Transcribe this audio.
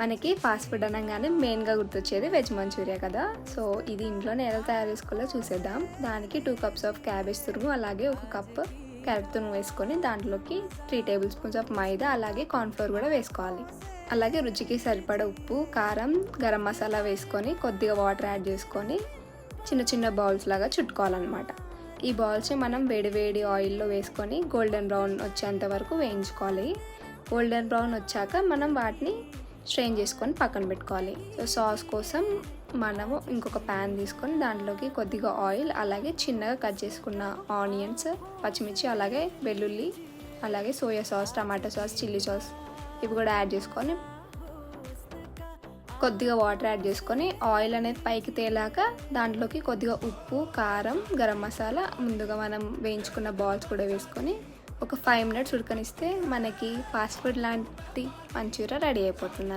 మనకి fast food అనగానే మెయిన్గా గుర్తొచ్చేది వెజ్ మంచూరియా కదా. సో ఇది ఇంట్లోనే ఎలా తయారు చేసుకోవాలో చూసేద్దాం. దానికి 2 కప్స్ ఆఫ్ క్యాబేజ్ తురుము, అలాగే 1 కప్ క్యారెట్ తురుము వేసుకొని దాంట్లోకి 3 టేబుల్ స్పూన్స్ ఆఫ్ మైదా, అలాగే కార్న్ఫ్లోర్ కూడా వేసుకోవాలి. అలాగే రుచికి సరిపడ ఉప్పు, కారం, గరం మసాలా వేసుకొని కొద్దిగా వాటర్ యాడ్ చేసుకొని చిన్న చిన్న బౌల్స్ లాగా చుట్టుకోవాలన్నమాట. ఈ బాల్స్ని మనం వేడి ఆయిల్లో వేసుకొని గోల్డెన్ బ్రౌన్ వచ్చేంత వరకు వేయించుకోవాలి. గోల్డెన్ బ్రౌన్ వచ్చాక మనం వాటిని స్ట్రెయిన్ చేసుకొని పక్కన పెట్టుకోవాలి. సో సాస్ కోసం మనము ఇంకొక ప్యాన్ తీసుకొని దాంట్లోకి కొద్దిగా ఆయిల్, అలాగే చిన్నగా కట్ చేసుకున్న ఆనియన్స్, పచ్చిమిర్చి, అలాగే వెల్లుల్లి, అలాగే soya sauce, tomato sauce, chilli sauce ఇవి కూడా యాడ్ చేసుకొని కొద్దిగా వాటర్ యాడ్ చేసుకొని ఆయిల్ అనేది పైకి తేలాక దాంట్లోకి కొద్దిగా ఉప్పు, కారం, గరం మసాలా, ముందుగా మనం వేయించుకున్న బాల్స్ కూడా వేసుకొని ఒక 5 మినిట్స్ ఉడకనిస్తే మనకి ఫాస్ట్ ఫుడ్ లాంటి మంచూరియా రెడీ అయిపోతుంది.